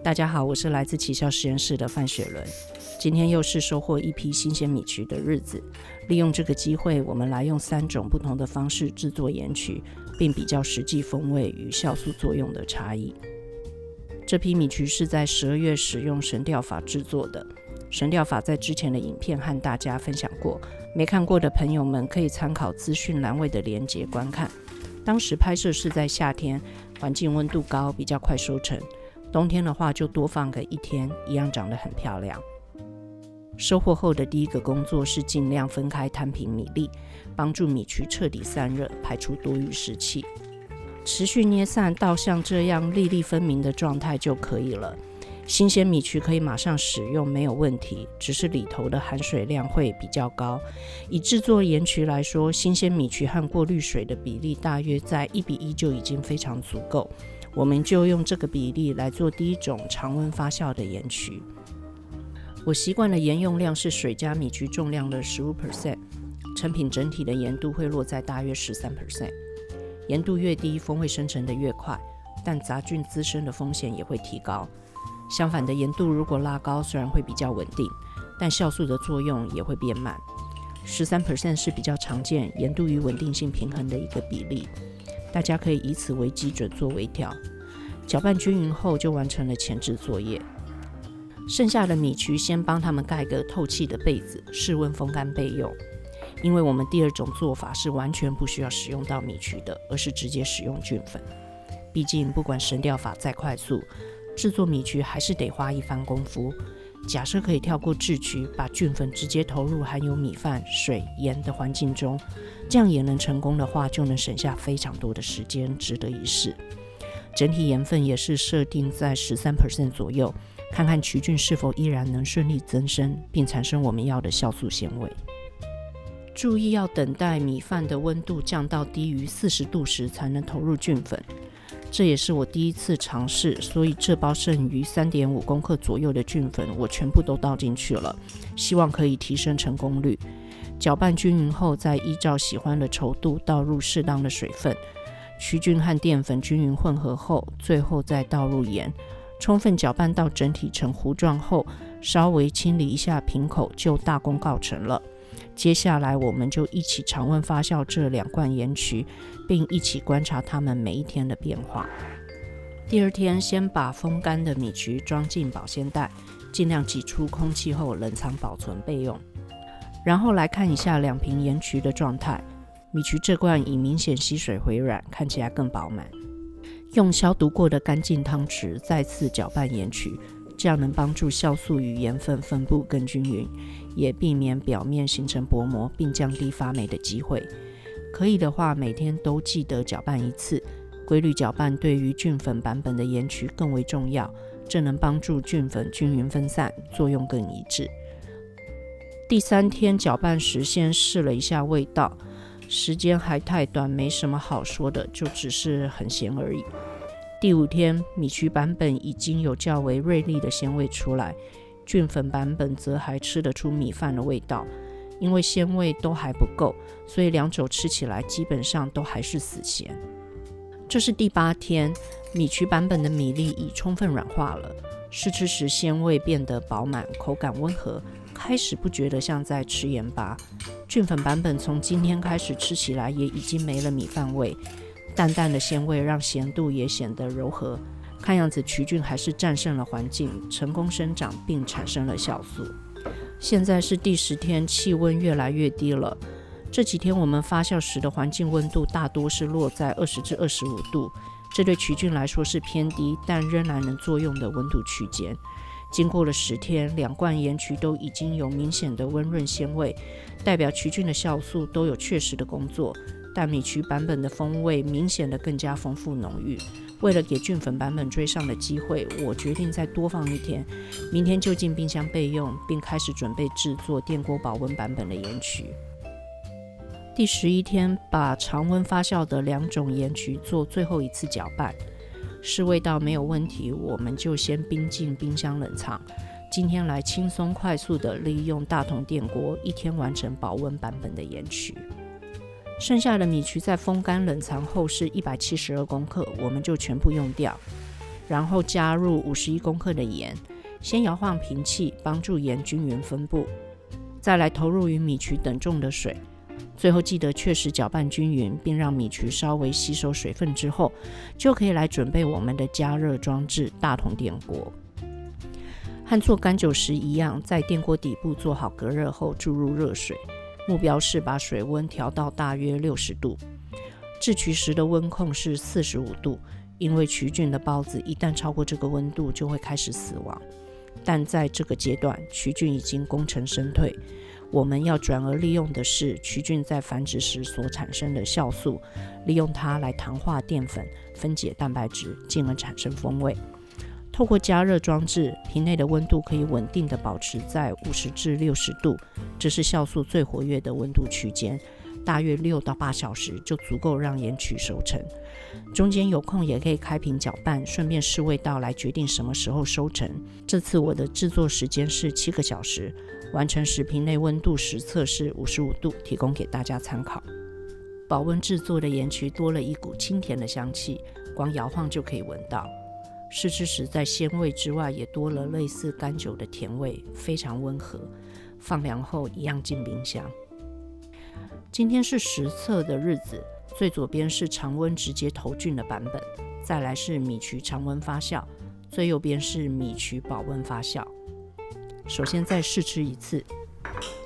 大家好，我是來自奇效實驗室的范雪倫。今天又是收穫一批新鮮米曲的日子，利用這個機會，我們來用3種不同的方式制作鹽曲，並比較實際風味與酵素作用的差異。這批米曲是在12月使用神調法制作的。神調法在之前的影片和大家分享過，沒看過的朋友們可以參考資訊欄位的連結觀看。當時拍攝是在夏天，環境溫度高，比較快收成。冬天的話就多放個1天，一樣長得很漂亮。收穫後的第一個工作是盡量分開攤平米粒，幫助米曲徹底散熱，排出多餘濕氣。持續捏散到像這樣粒粒分明的狀態就可以了。新鮮米曲可以馬上使用，沒有問題，只是裡頭的含水量會比較高。以制作鹽曲來說，新鮮米曲和過濾水的比例大約在1:1就已經非常足夠。我們就用這個比例來做第一種常溫發酵的鹽曲。我習慣的鹽用量是水加米曲重量的15%，成品整體的鹽度會落在大約13%。鹽度越低，風味生成的越快，但雜菌滋生的風險也會提高。相反的，鹽度如果拉高，雖然會比較穩定，但酵素的作用也會變慢。13% 是比較常見鹽度與穩定性平衡的一個比例。大家可以以此為基準做微調，攪拌均勻後就完成了前置作業。剩下的米曲先幫他們蓋個透氣的被子，室溫風乾備用。因為我們第二種做法是完全不需要使用到米曲的，而是直接使用菌粉。畢竟不管神調法再快速，制作米曲還是得花一番功夫。假設可以跳過製曲，把菌粉直接投入含有米飯、水、鹽的環境中，這樣也能成功的話，就能省下非常多的時間，值得一試。整體鹽分也是設定在13% 左右，看看曲菌是否依然能順利增生，並產生我們要的酵素纖維。注意要等待米飯的溫度降到低於40度時才能投入菌粉。這也是我第一次嘗試，所以這包剩餘3.5公克左右的菌粉，我全部都倒進去了，希望可以提升成功率。攪拌均勻後，再依照喜歡的稠度倒入適當的水分，曲菌和澱粉均勻混合後，最後再倒入鹽，充分攪拌到整體呈糊狀後，稍微清理一下瓶口，就大功告成了。接下來我們就一起常溫發酵這2罐鹽曲，並一起觀察它們每一天的變化。第二天，先把風乾的米曲裝進保鮮袋，盡量擠出空氣後冷藏保存備用。然後來看一下2瓶鹽曲的狀態，米曲這罐已明顯吸水回軟，看起來更飽滿。用消毒過的乾淨湯匙再次攪拌鹽曲，這樣能幫助酵素與鹽分分布更均勻，也避免表面形成薄膜，並降低發霉的機會。可以的話，每天都記得攪拌1次，規律攪拌對於菌粉版本的鹽曲更為重要，這能幫助菌粉均勻分散，作用更一致。第3天攪拌時，先試了一下味道，時間還太短，沒什麼好說的，就只是很鹹而已。第5天，米曲版本已經有較為銳利的鮮味出來，菌粉版本則還吃得出米飯的味道。因為鮮味都還不夠，所以2種吃起來基本上都還是死鹹。這是第8天，米曲版本的米粒已充分軟化了，試吃時鮮味變得飽滿，口感溫和，開始不覺得像在吃鹽巴。菌粉版本從今天開始吃起來也已經沒了米飯味，淡淡的鮮味讓鹹度也顯得柔和。看樣子曲菌還是戰勝了環境，成功生長並產生了酵素。現在是第10天，氣溫越來越低了。這幾天我們發酵時的環境溫度大多是落在20至25度，這對曲菌來說是偏低，但仍然能作用的溫度區間。經過了10天，2罐鹽曲都已經有明顯的溫潤鮮味，代表曲菌的酵素都有確實的工作。但米曲版本的風味明顯的更加豐富濃郁。為了給菌粉版本追上的機會，我決定再多放1天，明天就進冰箱備用，並開始準備制作電鍋保溫版本的鹽曲。第11天，把常溫發酵的2種鹽曲做最後一次攪拌，試味道沒有問題，我們就先冰進冰箱冷藏。今天來輕鬆快速的利用大同電鍋1天完成保溫版本的鹽曲。剩下的米曲在風乾冷藏後是172公克，我們就全部用掉。然後加入51公克的鹽，先搖晃平氣，幫助鹽均勻分布，再來投入與米曲等重的水，最後記得確實攪拌均勻，並讓米曲稍微吸收水分之後，就可以來準備我們的加熱裝置大同電鍋。和做乾酒時一樣，在電鍋底部做好隔熱後注入熱水，目標是把水溫調到大約60度。製麴時的溫控是45度，因為麴菌的孢子一旦超過這個溫度就會開始死亡。但在這個階段，麴菌已經功成身退，我們要轉而利用的是麴菌在繁殖時所產生的酵素，利用它來糖化澱粉，分解蛋白質，進而產生風味。透過加熱裝置，瓶內的溫度可以穩定地保持在50至60度，這是酵素最活躍的溫度區間，大約6到8小時就足夠讓鹽麴熟成。中間有空也可以開瓶攪拌，順便試味道來決定什麼時候收成。這次我的制作時間是7個小時，完成時瓶內溫度實測是55度，提供給大家參考。保溫制作的鹽麴多了一股清甜的香氣，光搖晃就可以聞到。試吃時在鮮味之外也多了類似乾酒的甜味，非常溫和，放涼後一樣進冰箱。今天是實測的日子，最左邊是常溫直接投菌的版本，再來是米麴常溫發酵，最右邊是米麴保溫發酵。首先再試吃一次，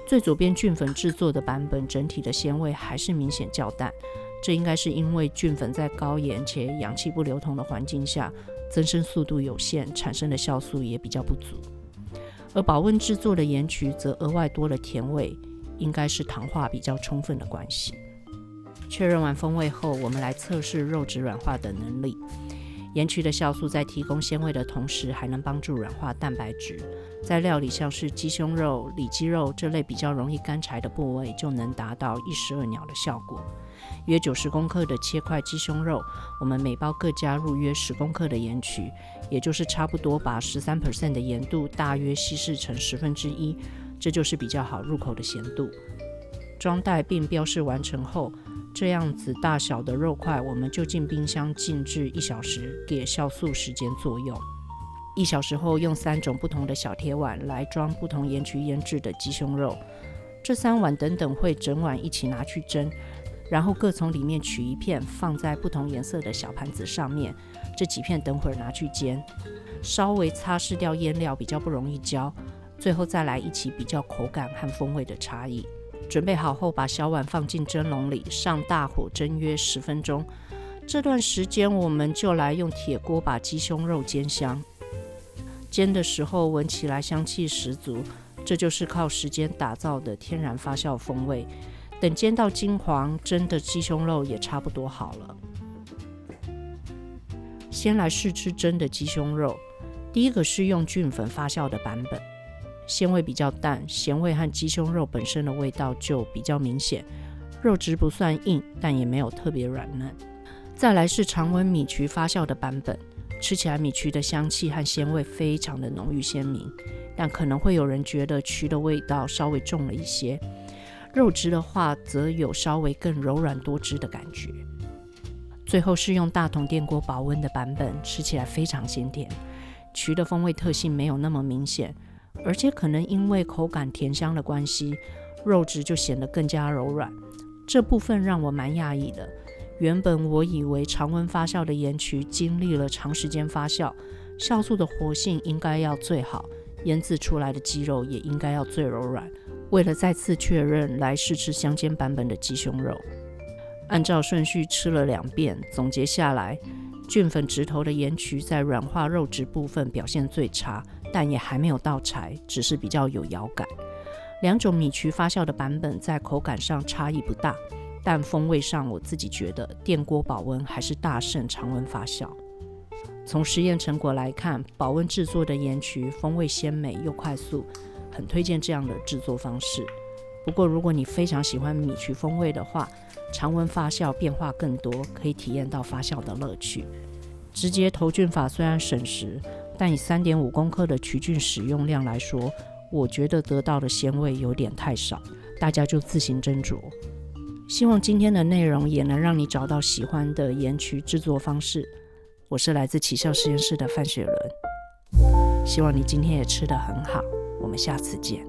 最左邊菌粉制作的版本整體的鮮味還是明顯較淡，這應該是因為菌粉在高鹽且氧氣不流通的環境下增生速度有限，產生的酵素也比較不足。而保溫制作的鹽麴則額外多了甜味，應該是糖化比較充分的關係。確認完風味後，我們來測試肉質軟化的能力。鹽麴的酵素在提供鮮味的同時，還能幫助軟化蛋白質，在料理像是雞胸肉、里脊肉這類比較容易乾柴的部位，就能達到一石二鳥的效果。約90公克的切塊雞胸肉，我們每包各加入約10公克的鹽麴，也就是差不多把13% 的鹽度大約稀釋成1/10，這就是比較好入口的鹹度。裝袋並標示完成後，這樣子大小的肉塊，我們就進冰箱靜置1小時，給酵素時間作用。1小時後，用3種不同的小鐵碗來裝不同鹽麴醃制的雞胸肉。這3碗等會整碗一起拿去蒸，然後各從裡面取一片，放在不同顏色的小盤子上面。這幾片等會兒拿去煎，稍微擦拭掉醃料，比較不容易焦。最後再來一起比較口感和風味的差異。準備好後，把小碗放進蒸籠裡，上大火蒸約10分鐘。這段時間我們就來用鐵鍋把雞胸肉煎香。煎的時候聞起來香氣十足，這就是靠時間打造的天然發酵風味。等煎到金黃，蒸的雞胸肉也差不多好了。先來試吃蒸的雞胸肉。第一個是用菌粉發酵的版本，鮮味比較淡，鹹味和雞胸肉本身的味道就比較明顯，肉質不算硬，但也沒有特別軟嫩。再來是常溫米麴發酵的版本，吃起來米麴的香氣和鮮味非常的濃郁鮮明，但可能會有人覺得麴的味道稍微重了一些。肉質的話，則有稍微更柔軟多汁的感覺。最後是用大同電鍋保溫的版本，吃起來非常鮮甜，麴的風味特性沒有那麼明顯，而且可能因為口感甜香的關係，肉質就顯得更加柔軟。這部分讓我蠻訝異的。原本我以為常溫發酵的鹽麴經歷了長時間發酵，酵素的活性應該要最好，醃製出來的雞肉也應該要最柔軟。為了再次確認，來試吃香煎版本的雞胸肉。按照順序吃了2遍，總結下來，菌粉直投的鹽麴在軟化肉質部分表現最差，但也還沒有到柴，只是比較有咬感。2種米麴發酵的版本在口感上差異不大，但風味上我自己覺得電鍋保溫還是大勝常溫發酵。從實驗成果來看，保溫制作的鹽麴風味鮮美又快速，很推薦這樣的制作方式。不過如果你非常喜歡米麴風味的話，常溫發酵變化更多，可以體驗到發酵的樂趣。直接投菌法雖然省時，但以3.5公克的麴菌使用量來說，我覺得得到的鮮味有點太少，大家就自行斟酌。希望今天的內容也能讓你找到喜歡的鹽麴制作方式。我是來自起笑實驗室的范雪倫，希望你今天也吃得很好，我們下次見。